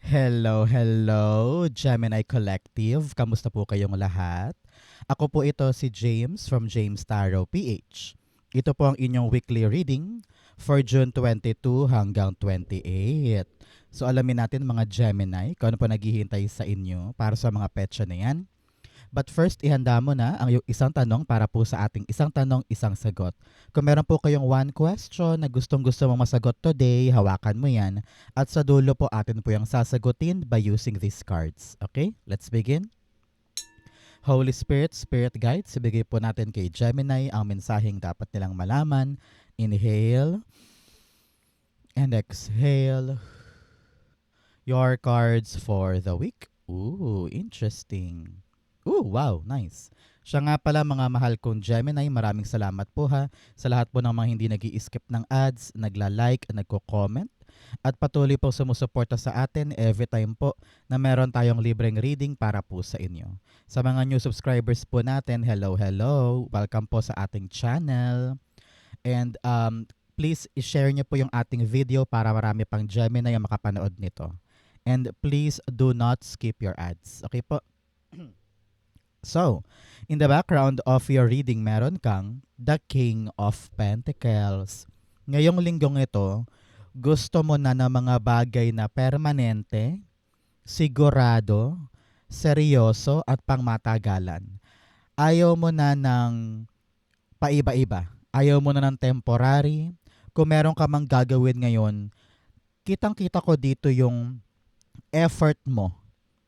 Hello, hello, Gemini Collective. Kamusta po kayong lahat? Ako po ito si James from James Tarot PH. Ito po ang inyong weekly reading for June 22 hanggang 28. So alamin natin mga Gemini kung ano po naghihintay sa inyo para sa mga petsa na yan. But first, ihanda mo na ang iyong isang tanong para po sa ating isang tanong, isang sagot. Kung meron po kayong one question na gustong-gusto mong masagot today, hawakan mo yan. At sa dulo po atin po yung sasagutin by using these cards. Okay? Let's begin. Holy Spirit, Spirit Guides, ibigay po natin kay Gemini ang mensaheng dapat nilang malaman. Inhale and exhale. Your cards for the week. Ooh, interesting. Ooh, wow, nice. Siya nga pala mga mahal kong Gemini, maraming salamat po ha sa lahat po ng mga hindi nag-i-skip ng ads, nagla-like, nagko-comment, at patuloy po sumusuporta sa atin every time po na meron tayong libreng reading para po sa inyo. Sa mga new subscribers po natin, hello, hello. Welcome po sa ating channel. And please i-share niyo po yung ating video para marami pang Gemini ang makapanood nito. And please do not skip your ads. Okay po? So, in the background of your reading, meron kang the King of Pentacles. Ngayong linggong ito, gusto mo na ng mga bagay na permanente, sigurado, seryoso at pangmatagalan. Ayaw mo na ng paiba-iba. Ayaw mo na ng temporary. Kung meron ka mang gagawin ngayon, kitang-kita ko dito yung effort mo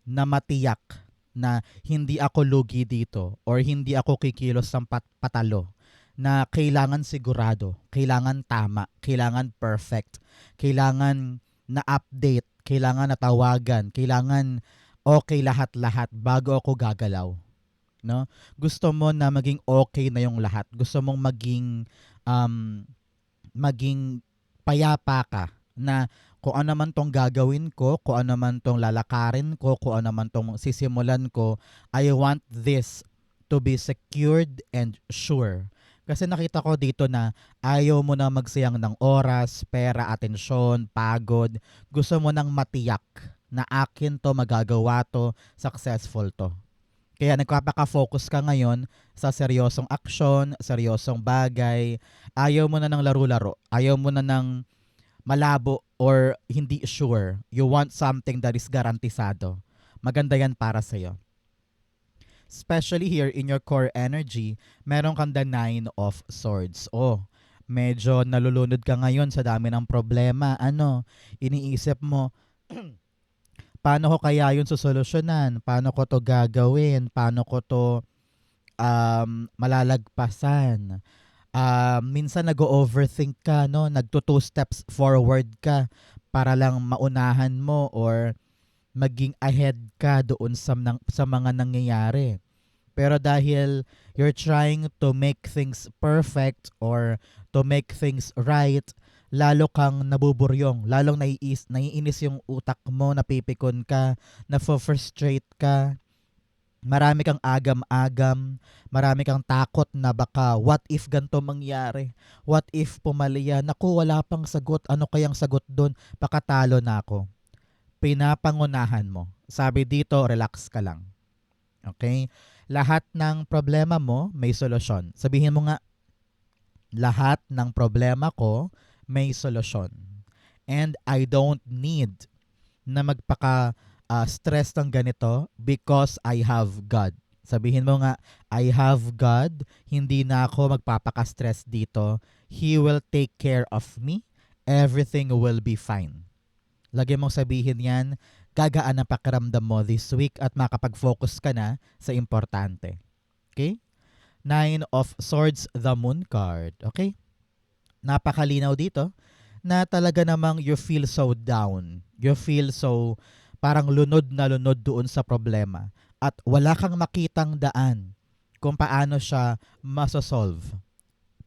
na matiyak na hindi ako lugi dito or hindi ako kikilos ng patalo, na kailangan sigurado, kailangan tama, kailangan perfect, kailangan na update, kailangan natawagan, kailangan okay lahat-lahat bago ako gagalaw. No? Gusto mo na maging okay na yung lahat. Gusto mong maging payapa ka na kung ano man tong gagawin ko, kung ano man tong lalakarin ko, kung ano man tong sisimulan ko, I want this to be secured and sure. Kasi nakita ko dito na ayaw mo na magsayang ng oras, pera, atensyon, pagod. Gusto mo nang matiyak na akin to, magagawa to, successful to. Kaya nagpapaka-focus ka ngayon sa seryosong aksyon, seryosong bagay. Ayaw mo na ng laro-laro. Ayaw mo na ng malabo or hindi sure. You want something that is garantisado. Maganda yan para sa'yo. Especially here in your core energy, meron kang the 9 of Swords. Oh, medyo nalulunod ka ngayon sa dami ng problema. Iniisip mo, paano ko kaya yun susolusyonan? Paano ko to gagawin? Paano ko to malalagpasan? Minsan nag-overthink ka, no? Nagto 2 steps forward ka para lang maunahan mo or maging ahead ka doon sa mga nangyayari. Pero dahil you're trying to make things perfect or to make things right, lalo kang nabuburyong, lalong naiinis yung utak mo, napipikon ka, na-frustrate ka. Marami kang agam-agam, marami kang takot na baka what if ganito mangyari? What if pumali yan? Naku, wala pang sagot. Ano kayang sagot doon? Pakatalo na ako. Pinapangunahan mo. Sabi dito, relax ka lang. Okay? Lahat ng problema mo may solusyon. Sabihin mo nga, lahat ng problema ko may solusyon. And I don't need na stress ng ganito because I have God. Sabihin mo nga, I have God, hindi na ako magpapaka-stress dito. He will take care of me. Everything will be fine. Lagi mong sabihin yan, gagaan ang pakiramdam mo this week at makapag-focus ka na sa importante. Okay? 9 of Swords, the Moon card. Okay? Napakalinaw dito na talaga namang you feel so down. You feel so parang lunod na lunod doon sa problema. At wala kang makitang daan kung paano siya masosolve.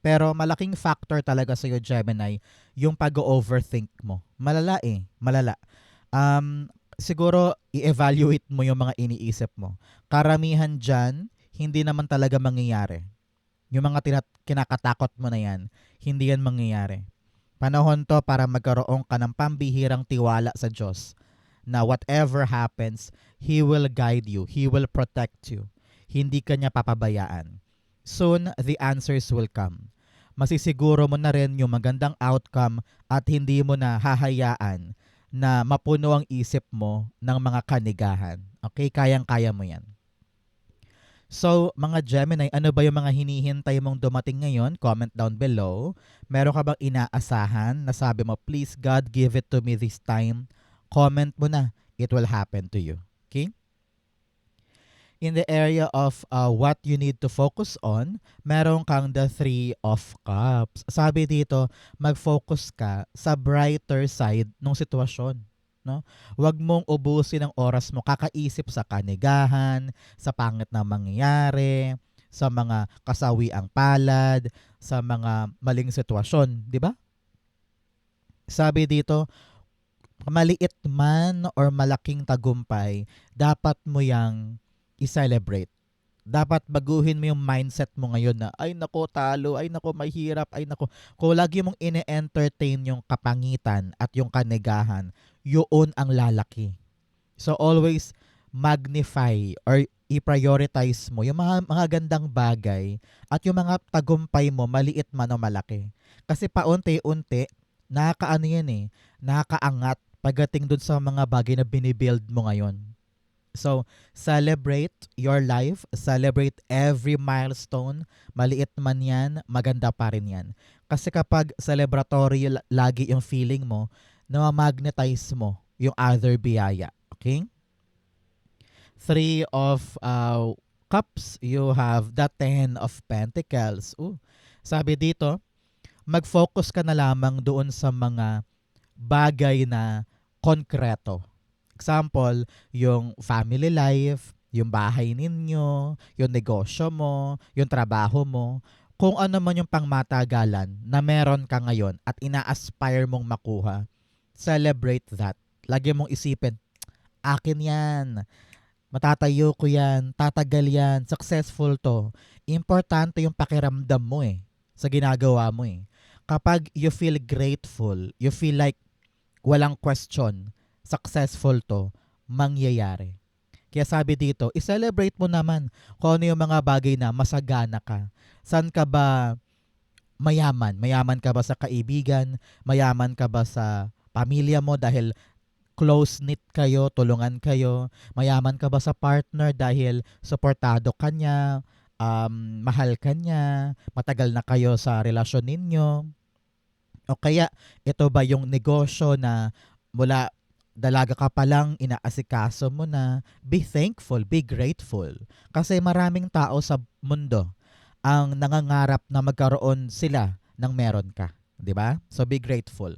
Pero malaking factor talaga sa'yo, Gemini, yung pag-overthink mo. Malala eh. Malala. Siguro, i-evaluate mo yung mga iniisip mo. Karamihan dyan, hindi naman talaga mangyayari. Yung mga kinakatakot mo na yan, hindi yan mangyayari. Panahon to para magkaroon ka ng pambihirang tiwala sa Diyos na whatever happens, He will guide you. He will protect you. Hindi ka niya papabayaan. Soon, the answers will come. Masisiguro mo na rin yung magandang outcome at hindi mo na hahayaan na mapuno ang isip mo ng mga kanigahan. Okay? Kayang-kaya mo yan. So, mga Gemini, ano ba yung mga hinihintay mong dumating ngayon? Comment down below. Meron ka bang inaasahan na sabi mo, please God, give it to me this time? Comment mo na. It will happen to you. Okay? In the area of what you need to focus on, meron kang the Three of Cups. Sabi dito, mag-focus ka sa brighter side ng sitwasyon. No? Huwag mong ubusin ang oras mo kakaisip sa kanigahan, sa pangit na mangyayari, sa mga kasawiang palad, sa mga maling sitwasyon, di ba? Sabi dito, maliit man or malaking tagumpay, dapat mo yang i-celebrate. Dapat baguhin mo yung mindset mo ngayon na, ay nako talo, ay nako mahirap, ay nako. Kung lagi mong ine-entertain yung kapangitan at yung kanigahan, yun ang lalaki. So always magnify or i-prioritize mo yung mga gandang bagay at yung mga tagumpay mo, maliit man o malaki. Kasi paunti-unti, nakakaano yan eh, nakakaangat pagdating dun sa mga bagay na binibuild mo ngayon. So, celebrate your life. Celebrate every milestone. Maliit man yan, maganda pa rin yan. Kasi kapag celebratory lagi yung feeling mo, na-magnetize mo yung other biyaya. Okay? Three of Cups, you have the Ten of Pentacles. Sabi dito, mag-focus ka na lamang doon sa mga bagay na konkreto. Example, yung family life, yung bahay ninyo, yung negosyo mo, yung trabaho mo, kung ano man yung pangmatagalan na meron ka ngayon at ina-aspire mong makuha, celebrate that. Lagi mong isipin, akin yan, matatayo ko yan, tatagal yan, successful to. Importante yung pakiramdam mo sa ginagawa mo Kapag you feel grateful, you feel like walang question, successful to, mangyayari. Kaya sabi dito, i-celebrate mo naman kung ano yung mga bagay na masagana ka. Saan ka ba mayaman? Mayaman ka ba sa kaibigan? Mayaman ka ba sa pamilya mo dahil close-knit kayo, tulungan kayo? Mayaman ka ba sa partner dahil suportado ka niya, mahal ka niya, matagal na kayo sa relasyon ninyo? O kaya, ito ba yung negosyo na mula dalaga ka pa lang, inaasikaso mo na? Be thankful, be grateful. Kasi maraming tao sa mundo ang nangangarap na magkaroon sila ng meron ka. 'Di ba? So be grateful.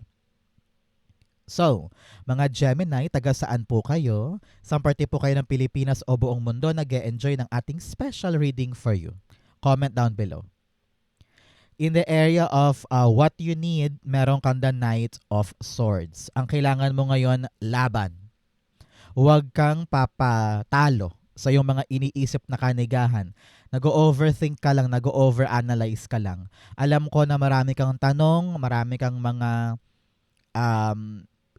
So, mga Gemini, taga saan po kayo? Saan parte po kayo ng Pilipinas o buong mundo nag-e-enjoy ng ating special reading for you? Comment down below. In the area of what you need, meron kang the Knight of Swords. Ang kailangan mo ngayon, laban. Huwag kang papatalo sa iyong mga iniisip na kanigahan. Nag-overthink ka lang, nag-overanalyze ka lang. Alam ko na marami kang tanong, marami kang mga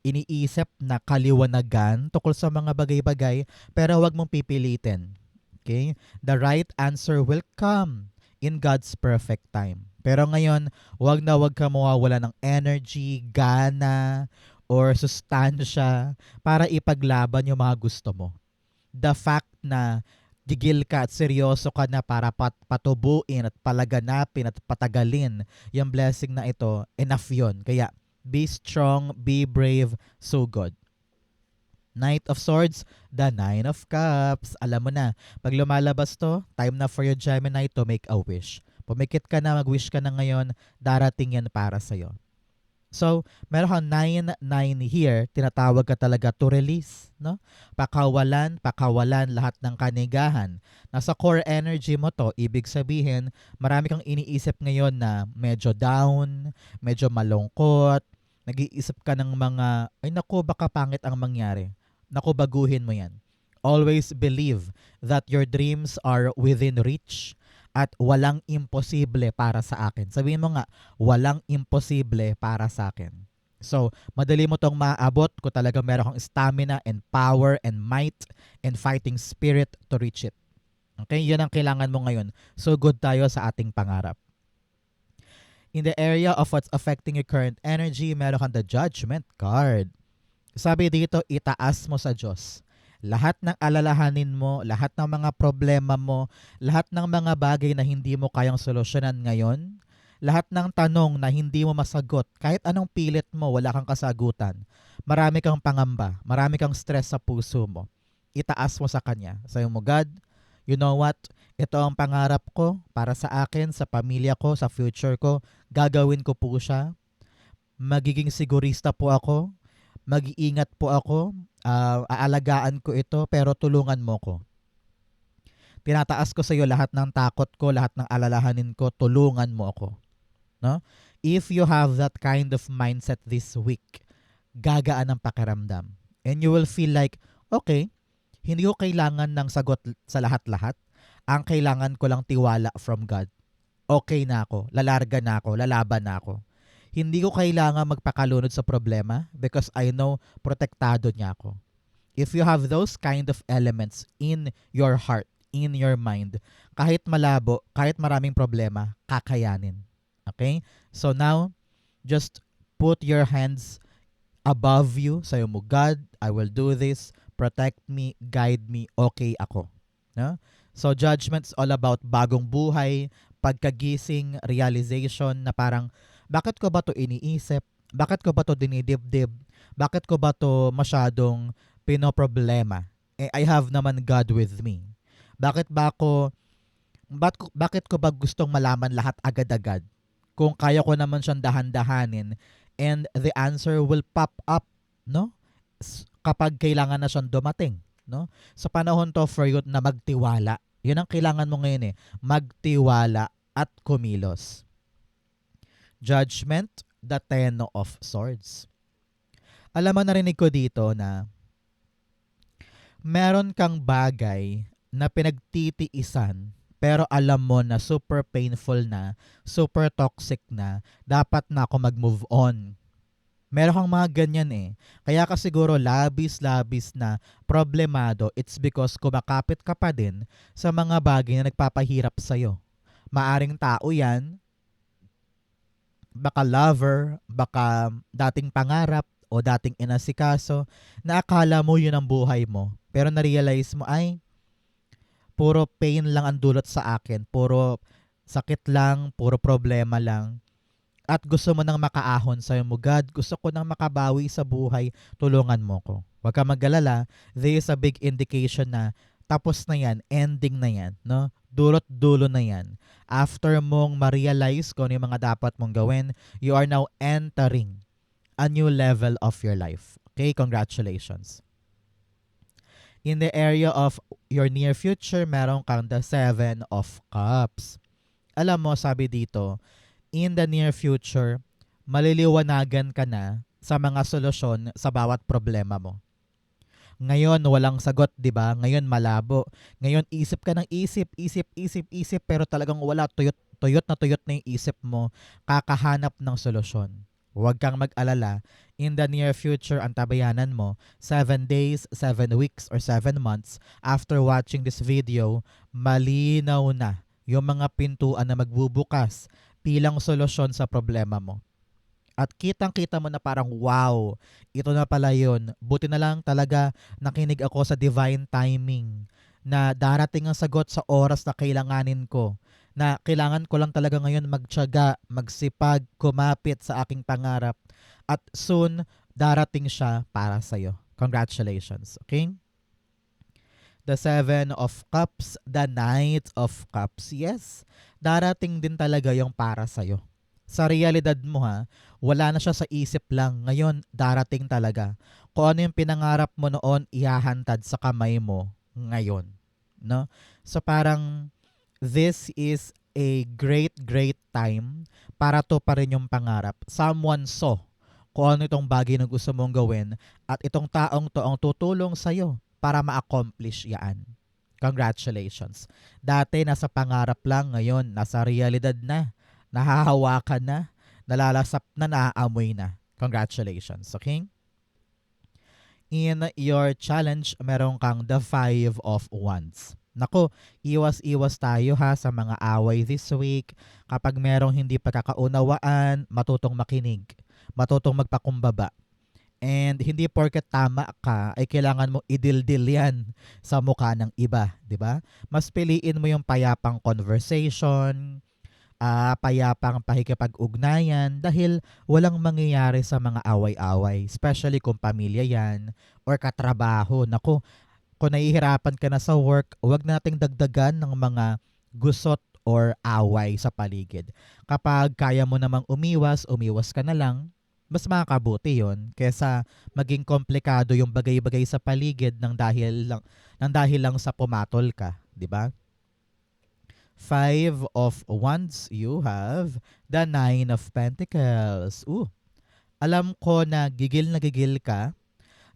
iniisip na kaliwanagan tungkol sa mga bagay-bagay, pero huwag mong pipilitin. Okay? The right answer will come in God's perfect time. Pero ngayon, wag ka mawawala ng energy, gana, or sustansya para ipaglaban yung mga gusto mo. The fact na gigil ka at seryoso ka na para patubuin at palaganapin at patagalin yung blessing na ito, enough yun. Kaya, be strong, be brave, so good. Knight of Swords, the Nine of Cups. Alam mo na, pag lumalabas to, time na for your Gemini to make a wish. Pumikit ka na, mag-wish ka na ngayon, darating yan para sa'yo. So, meron kang 9-9 here, tinatawag ka talaga to release, no? Pakawalan lahat ng kanigahan. Nasa core energy mo to, ibig sabihin, marami kang iniisip ngayon na medyo down, medyo malungkot, nag-iisip ka ng mga, ay naku, baka pangit ang mangyari. Naku, baguhin mo yan. Always believe that your dreams are within reach at walang imposible para sa akin. Sabihin mo nga, walang imposible para sa akin. So, madali mo tong maabot kung talaga meron kang stamina and power and might and fighting spirit to reach it. Okay? Yun ang kailangan mo ngayon. So, good tayo sa ating pangarap. In the area of what's affecting your current energy, meron kang the Judgment card. Sabi dito, itaas mo sa Diyos. Lahat ng alalahanin mo, lahat ng mga problema mo, lahat ng mga bagay na hindi mo kayang solusyonan ngayon, lahat ng tanong na hindi mo masagot, kahit anong pilit mo, wala kang kasagutan. Marami kang pangamba, marami kang stress sa puso mo. Itaas mo sa Kanya. Sabi mo, God, you know what? Ito ang pangarap ko para sa akin, sa pamilya ko, sa future ko. Gagawin ko po siya. Magiging sigurista po ako. Mag-iingat po ako. Aalagaan ko ito, pero tulungan mo ko. Tinataas ko sa iyo lahat ng takot ko, lahat ng alalahanin ko, tulungan mo ako. No? If you have that kind of mindset this week, gagaan ang pakiramdam. And you will feel like, okay, hindi ko kailangan ng sagot sa lahat-lahat. Ang kailangan ko lang tiwala from God. Okay na ako, lalarga na ako, lalaban na ako. Hindi ko kailangan magpakalunod sa problema because I know protektado niya ako. If you have those kind of elements in your heart, in your mind, kahit malabo, kahit maraming problema, kakayanin. Okay? So now, just put your hands above you. Sayo mo, God, I will do this. Protect me, guide me, okay ako. No? So judgment's all about bagong buhay, pagkagising, realization na parang, bakit ko ba to iniisip? Bakit ko ba to dinidibdib? Bakit ko ba to masyadong pinoproblema? I have naman God with me. Bakit ko ba gustong malaman lahat agad-agad? Kung kaya ko naman siyang dahan-dahanin and the answer will pop up, no? Kapag kailangan na siyang dumating, no? Sa panahon to for you na magtiwala. Yun ang kailangan mo ngayon magtiwala at kumilos. Judgment, the Ten of Swords. Alam mo, narinig ko dito na meron kang bagay na pinagtitiisan pero alam mo na super painful na, super toxic na, dapat na ako mag-move on. Meron kang mga ganyan Kaya ka siguro labis-labis na problemado, it's because kumakapit ka pa din sa mga bagay na nagpapahirap sa'yo. Maaring tao yan, baka lover, baka dating pangarap o dating inasikaso na akala mo yun ang buhay mo. Pero na-realize mo, ay, puro pain lang ang dulot sa akin. Puro sakit lang, puro problema lang. At gusto mo nang makaahon sa'yo mo, God, gusto ko nang makabawi sa buhay, tulungan mo ko. Huwag ka mag-alala, there is a big indication na tapos na yan, ending na yan, no? Dulot-dulo na yan. After mong ma-realize kung ano yung mga dapat mong gawin, you are now entering a new level of your life. Okay, congratulations. In the area of your near future, meron kang the Seven of Cups. Alam mo, sabi dito, in the near future, maliliwanagan ka na sa mga solusyon sa bawat problema mo. Ngayon, walang sagot, di ba? Ngayon, malabo. Ngayon, isip ka ng isip, pero talagang wala, tuyot na yung isip mo, kakahanap ng solusyon. Huwag kang mag-alala. In the near future, ang tabayanan mo, 7 days, 7 weeks, or 7 months after watching this video, malinaw na yung mga pintuan na magbubukas bilang solusyon sa problema mo. At kitang-kita mo na parang, wow, ito na pala yun. Buti na lang talaga nakinig ako sa divine timing na darating ang sagot sa oras na kailanganin ko. Na kailangan ko lang talaga ngayon magtiyaga, magsipag, kumapit sa aking pangarap. At soon, darating siya para sa'yo. Congratulations. Okay? The Seven of Cups, the Knight of Cups. Yes, darating din talaga yung para sa'yo. Sa realidad mo wala na siya sa isip lang. Ngayon, darating talaga. Kung ano yung pinangarap mo noon, ihahantad sa kamay mo ngayon. No? So parang, this is a great time para to pa rin yung pangarap. Someone saw kung ano itong bagay na gusto mong gawin at itong taong to ang tutulong sa'yo para ma-accomplish yan. Congratulations. Dati nasa pangarap lang, ngayon nasa realidad na. Nahahawakan na, nalalasap na, naaamoy na. Congratulations, okay? In your challenge, meron kang the Five of Wands. Nako, iwas-iwas tayo ha sa mga away this week. Kapag merong hindi pagkakaunawaan, matutong makinig, matutong magpakumbaba. And hindi porket tama ka ay kailangan mo idildil yan sa mukha ng iba, di ba? Mas piliin mo yung payapang conversation, payapang pakikipag-ugnayan dahil walang mangyayari sa mga away-away, especially kung pamilya yan or katrabaho. Naku, kung nahihirapan ka na sa work, huwag nating dagdagan ng mga gusot or away sa paligid. Kapag kaya mo namang umiwas, umiwas ka na lang, mas makakabuti yon kesa maging komplikado yung bagay-bagay sa paligid ng dahil lang sa pumatol ka, di ba? Five of Wands, you have the Nine of Pentacles. Alam ko na gigil ka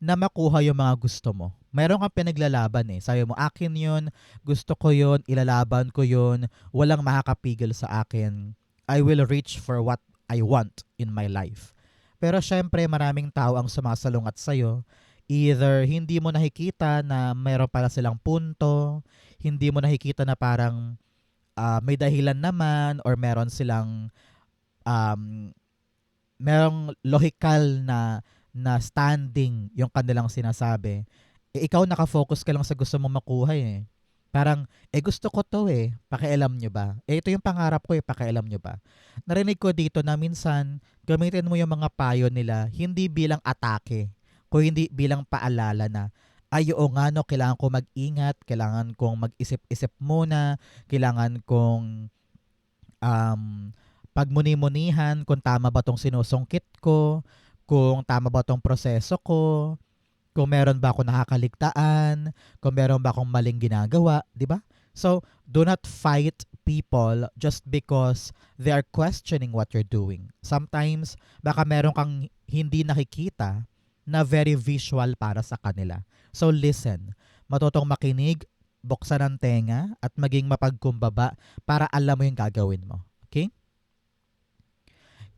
na makuha yung mga gusto mo. Meron kang pinaglalaban eh. Sabi mo, akin yun, gusto ko yun, ilalaban ko yun, walang makakapigil sa akin. I will reach for what I want in my life. Pero syempre, maraming tao ang sumasalungat sa'yo. Either hindi mo nakikita na meron pala silang punto, hindi mo nakikita na parang may dahilan naman or meron silang merong logical na standing yung kanilang sinasabi. Ikaw nakafocus ka lang sa gusto mong makuha eh. Parang, gusto ko to eh. Pakialam nyo ba? Ito yung pangarap ko eh. Pakialam nyo ba? Narinig ko dito na minsan, gamitin mo yung mga payo nila, hindi bilang atake, kung hindi bilang paalala na, ay oo nga no, kailangan ko mag-ingat, kailangan kong mag-isip-isip muna, kailangan kong pagmuni-munihan kung tama ba tong sinusungkit ko, kung tama ba tong proseso ko, kung meron ba ako nakakaligtaan, kung meron ba akong maling ginagawa, di ba? So, do not fight people just because they are questioning what you're doing. Sometimes, baka meron kang hindi nakikita na very visual para sa kanila. So, listen. Matutong makinig, buksan ang tenga, at maging mapagkumbaba para alam mo yung gagawin mo. Okay?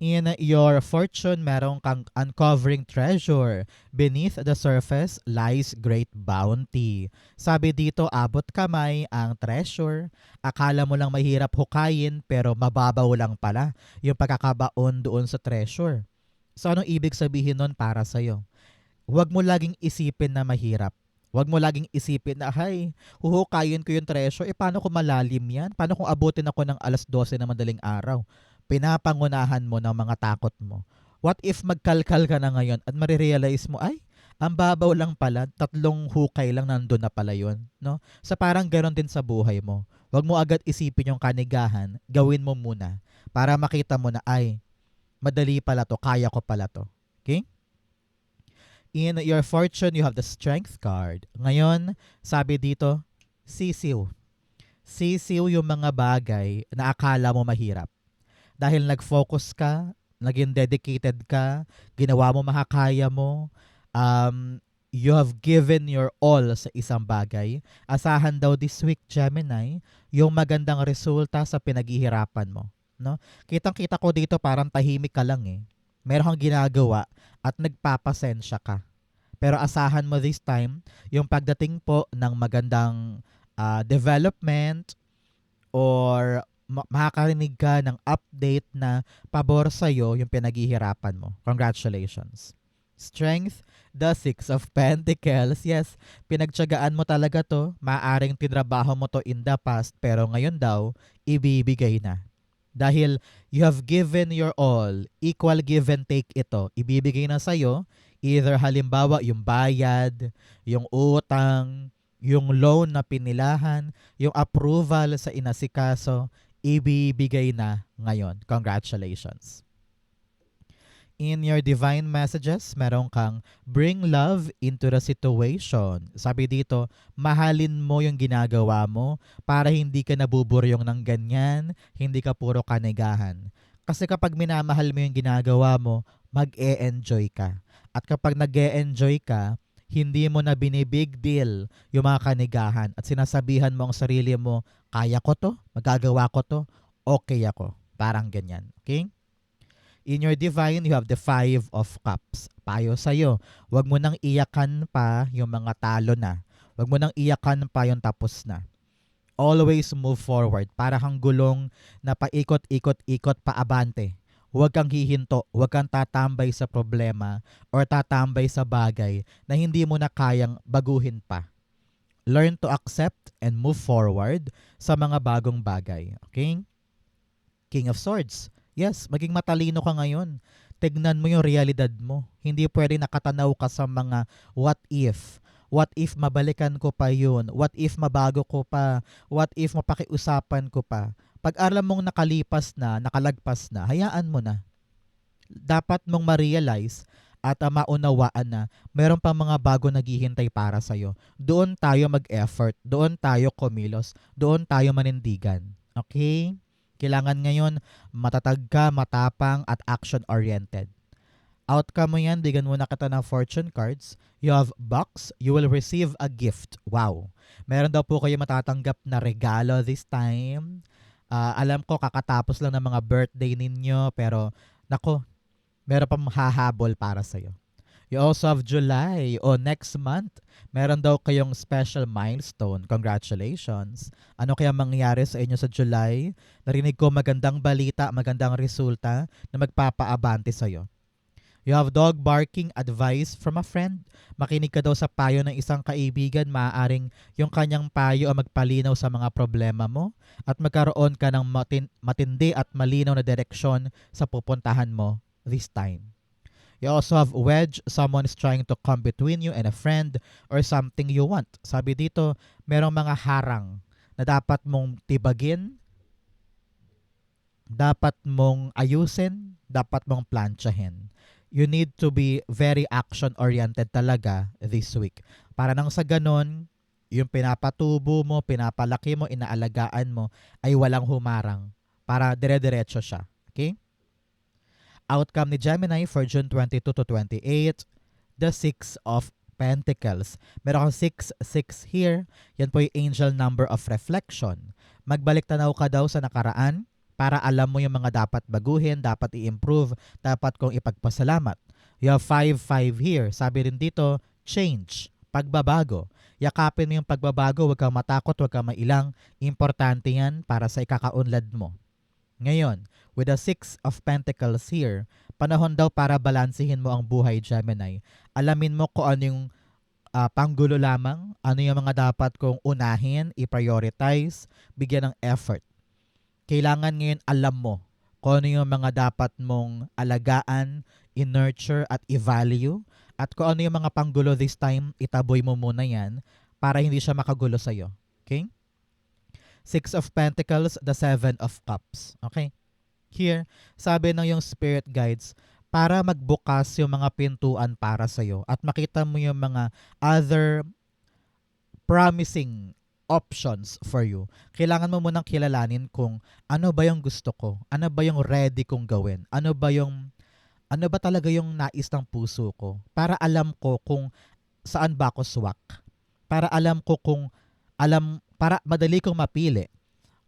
In your fortune, meron kang uncovering treasure. Beneath the surface lies great bounty. Sabi dito, abot kamay ang treasure. Akala mo lang mahirap hukayin pero mababaw lang pala yung pagkakabaon doon sa treasure. So anong ibig sabihin nun para sa'yo? Huwag mo laging isipin na mahirap. Huwag mo laging isipin na, hay, huhukayin ko yung treasure. Paano kung malalim yan? Paano kung abutin ako ng 12:00 na madaling araw? Pinapangunahan mo ng mga takot mo. What if magkalkal ka na ngayon at marirealize mo, ay, ang babaw lang pala, 3 hukay lang nandun na pala yun. No? So parang ganoon din sa buhay mo. Huwag mo agad isipin yung kanigahan, gawin mo muna para makita mo na, ay, madali pala to, kaya ko pala to. Okay? In your fortune, you have the Strength card. Ngayon, sabi dito, sisiw. Sisiw yung mga bagay na akala mo mahirap. Dahil nag-focus ka, naging dedicated ka, ginawa mo makakaya mo, you have given your all sa isang bagay. Asahan daw this week, Gemini, yung magandang resulta sa pinaghihirapan mo. No? Kitang-kita ko dito parang tahimik ka lang eh. Meron kang ginagawa at nagpapasensya ka. Pero asahan mo this time, yung pagdating po ng magandang development or makakarinig ka ng update na pabor sa'yo yung pinaghihirapan mo. Congratulations. Strength, the Six of Pentacles. Yes, pinagtiyagaan mo talaga to. Maaring tinrabaho mo to in the past, pero ngayon daw, ibibigay na. Dahil you have given your all, equal give and take ito. Ibibigay na sa'yo, either halimbawa yung bayad, yung utang, yung loan na pinilahan, yung approval sa inasikaso, ibibigay na ngayon. Congratulations. In your divine messages, meron kang bring love into the situation. Sabi dito, mahalin mo yung ginagawa mo para hindi ka nabuburyong ng ganyan, hindi ka puro kanigahan. Kasi kapag minamahal mo yung ginagawa mo, mag-e-enjoy ka. At kapag nag-e-enjoy ka, hindi mo na binibig deal yung mga kanigahan at sinasabihan mo ang sarili mo, kaya ko to, magagawa ko to, okay ako. Parang ganyan. Okay? In your divine, you have the Five of Cups. Payo sa'yo, wag mo nang iyakan pa yung mga talo na. Wag mo nang iyakan pa yung tapos na. Always move forward. Para kang gulong na paikot-ikot-ikot paabante. Huwag kang hihinto, huwag kang tatambay sa problema or tatambay sa bagay na hindi mo na kayang baguhin pa. Learn to accept and move forward sa mga bagong bagay. Okay? King of Swords. Yes, maging matalino ka ngayon. Tignan mo yung realidad mo. Hindi pwede nakatanaw ka sa mga what if. What if mabalikan ko pa yun? What if mabago ko pa? What if mapakiusapan ko pa? Pag alam mong nakalipas na, nakalagpas na, hayaan mo na. Dapat mong ma-realize at maunawaan na mayroon pang mga bago naghihintay para sa'yo. Doon tayo mag-effort, doon tayo kumilos, doon tayo manindigan. Okay? Kailangan ngayon matatag ka, matapang at action-oriented. Outcome mo yan, bigyan mo na kita ng fortune cards. You have box, you will receive a gift. Wow. Meron daw po kayo matatanggap na regalo this time. Alam ko kakatapos lang ng mga birthday ninyo pero nako, meron pang hahabol para sa'yo. You also have July o next month. Meron daw kayong special milestone. Congratulations. Ano kaya mangyayari sa inyo sa July? Narinig ko magandang balita, magandang resulta na magpapaabante sa'yo. You have dog barking advice from a friend. Makinig ka daw sa payo ng isang kaibigan. Maaaring yung kanyang payo ang magpalinaw sa mga problema mo at magkaroon ka ng matindi at malinaw na direksyon sa pupuntahan mo this time. You also have wedge. Someone is trying to come between you and a friend or something you want. Sabi dito, merong mga harang na dapat mong tibagin, dapat mong ayusin, dapat mong plantsahin. You need to be very action-oriented talaga this week. Para nang sa ganon, yung pinapatubo mo, pinapalaki mo, inaalagaan mo, ay walang humarang. Para dire-diretso siya. Okay? Outcome ni Gemini for June 22 to 28, the Six of Pentacles. Meron kang 6 here. Yan po yung angel number of reflection. Magbalik tanaw ka daw sa nakaraan para alam mo yung mga dapat baguhin, dapat i-improve, dapat kong ipagpasalamat. You have 5 here. Sabi rin dito, change, pagbabago. Yakapin mo yung pagbabago, huwag kang matakot, huwag kang mailang. Importante yan para sa ikakaunlad mo. Ngayon, with the 6 of Pentacles here, panahon daw para balansehin mo ang buhay, Gemini. Alamin mo kung ano yung panggulo lamang, ano yung mga dapat kong unahin, i-prioritize, bigyan ng effort. Kailangan ngayon alam mo kung ano yung mga dapat mong alagaan, i-nurture at i-value, at kung ano yung mga panggulo this time, itaboy mo muna yan para hindi siya makagulo sa'yo. Okay? 6 of Pentacles, the 7 of Cups. Okay? Here, sabi ng yung spirit guides, para magbukas yung mga pintuan para sa'yo at makita mo yung mga other promising options for you. Kailangan mo munang kilalanin kung ano ba yung gusto ko, ano ba yung ready kong gawin, ano ba talaga yung nais ng puso ko, para alam ko kung saan ba ako swak, para alam ko para madali kong mapili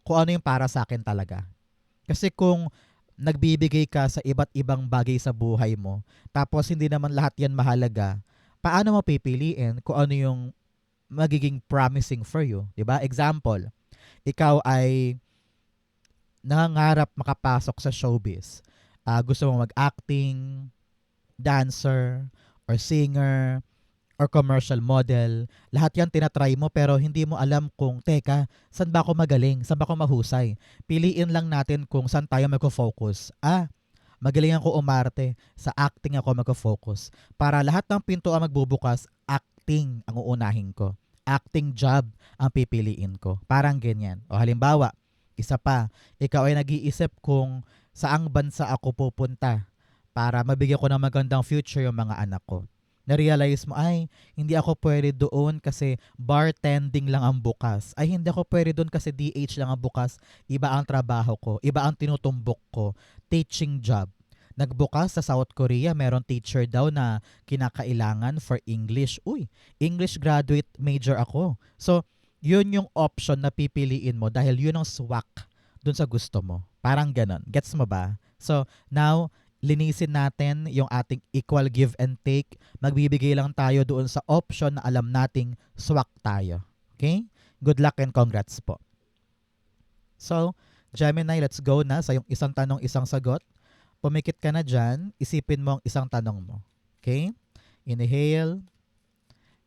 kung ano yung para sa akin talaga. Kasi kung nagbibigay ka sa iba't ibang bagay sa buhay mo, tapos hindi naman lahat yan mahalaga, paano mo pipiliin kung ano yung magiging promising for you? Diba? Example, ikaw ay nangangarap makapasok sa showbiz. Gusto mo mag-acting, dancer, or singer, or commercial model. Lahat yan tinatry mo pero hindi mo alam kung, teka, saan ba ako magaling? Saan ba ako mahusay? Piliin lang natin kung saan tayo mag-focus. Magaling ako umarte. Sa acting ako mag-focus. Para lahat ng pinto ang magbubukas, acting ang uunahin ko. Acting job ang pipiliin ko. Parang ganyan. O halimbawa, isa pa, ikaw ay nag-iisip kung saang bansa ako pupunta para mabigyan ko ng magandang future yung mga anak ko. Na-realize mo, ay, hindi ako pwede doon kasi bartending lang ang bukas. Ay, hindi ako pwede doon kasi DH lang ang bukas. Iba ang trabaho ko. Iba ang tinutumbok ko. Teaching job. Nagbukas sa South Korea, meron teacher daw na kinakailangan for English. Uy, English graduate major ako. So, yun yung option na pipiliin mo dahil yun ang swak dun sa gusto mo. Parang ganon. Gets mo ba? So, now, linisin natin yung ating equal give and take. Magbibigay lang tayo doon sa option na alam nating swak tayo. Okay? Good luck and congrats po. So, Gemini, let's go na sa yung isang tanong, isang sagot. Pumikit ka na dyan, isipin mo ang isang tanong mo. Okay? Inhale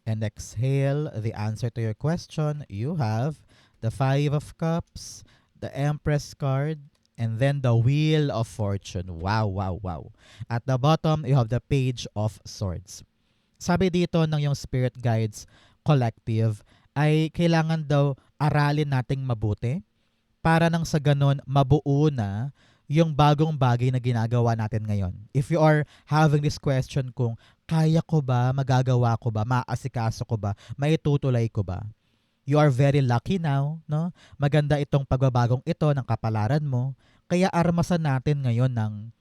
and exhale the answer to your question. You have the Five of Cups, the Empress card, and then the Wheel of Fortune. Wow, wow, wow. At the bottom, you have the Page of Swords. Sabi dito ng yung Spirit Guides Collective ay kailangan daw aralin nating mabuti para nang sa ganon mabuo na yung bagong bagay na ginagawa natin ngayon. If you are having this question kung kaya ko ba, magagawa ko ba, maaasikaso ko ba, maitutuloy ko ba, you are very lucky now, no? Maganda itong pagbabagong ito ng kapalaran mo. Kaya armasan natin ngayon ng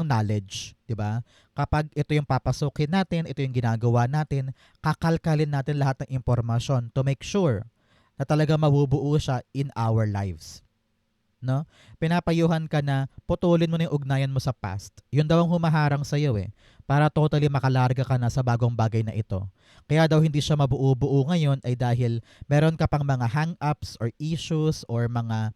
knowledge, 'di ba? Kapag ito yung papasukin natin, ito yung ginagawa natin, kakalkalin natin lahat ng impormasyon to make sure na talaga mabubuo siya in our lives. No? Pinapayuhan ka na putulin mo na yung ugnayan mo sa past. Yun daw ang humaharang sa iyo para totally makalarga ka na sa bagong bagay na ito. Kaya daw hindi siya mabuo-buo ngayon ay dahil meron ka pang mga hang-ups or issues or mga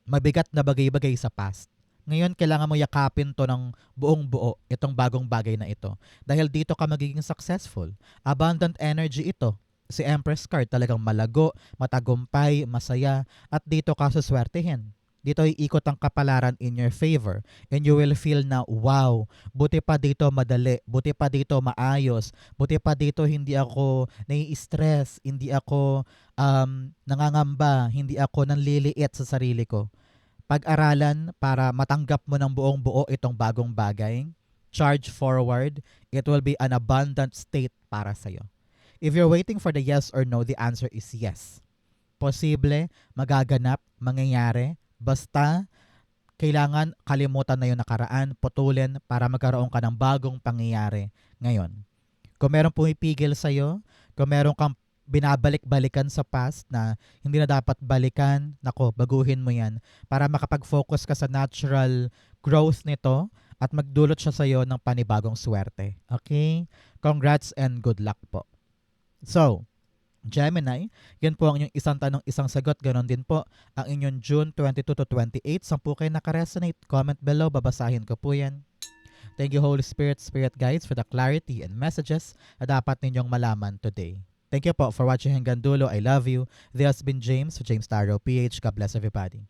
mabigat na bagay-bagay sa past. Ngayon, kailangan mo yakapin to ng buong buo, itong bagong bagay na ito. Dahil dito ka magiging successful. Abundant energy ito. Si Empress card talagang malago, matagumpay, masaya, at dito ka suswertehin. Dito iikot ang kapalaran in your favor. And you will feel na, wow, buti pa dito madali, buti pa dito maayos, buti pa dito hindi ako nai-stress, hindi ako nangangamba, hindi ako nanliliit sa sarili ko. Pag-aralan para matanggap mo ng buong buo itong bagong bagay, charge forward, it will be an abundant state para sa'yo. If you're waiting for the yes or no, the answer is yes. Posible, magaganap, mangyayari, basta kailangan kalimutan na yung nakaraan, putulin para magkaroon ka ng bagong pangyayari ngayon. Kung meron pumipigil sa'yo, kung meron kang binabalik-balikan sa past na hindi na dapat balikan, nako, baguhin mo yan para makapag-focus ka sa natural growth nito at magdulot siya sa'yo ng panibagong swerte. Okay? Congrats and good luck po. So, Gemini, yun po ang inyong isang tanong, isang sagot. Ganon din po ang inyong June 22 to 28. Saan po kayo nakaresonate? Comment below, babasahin ko po yan. Thank you, Holy Spirit, Spirit Guides, for the clarity and messages na dapat ninyong malaman today. Thank you po for watching hanggang dulo. I love you. This has been James, James Taro, PH. God bless everybody.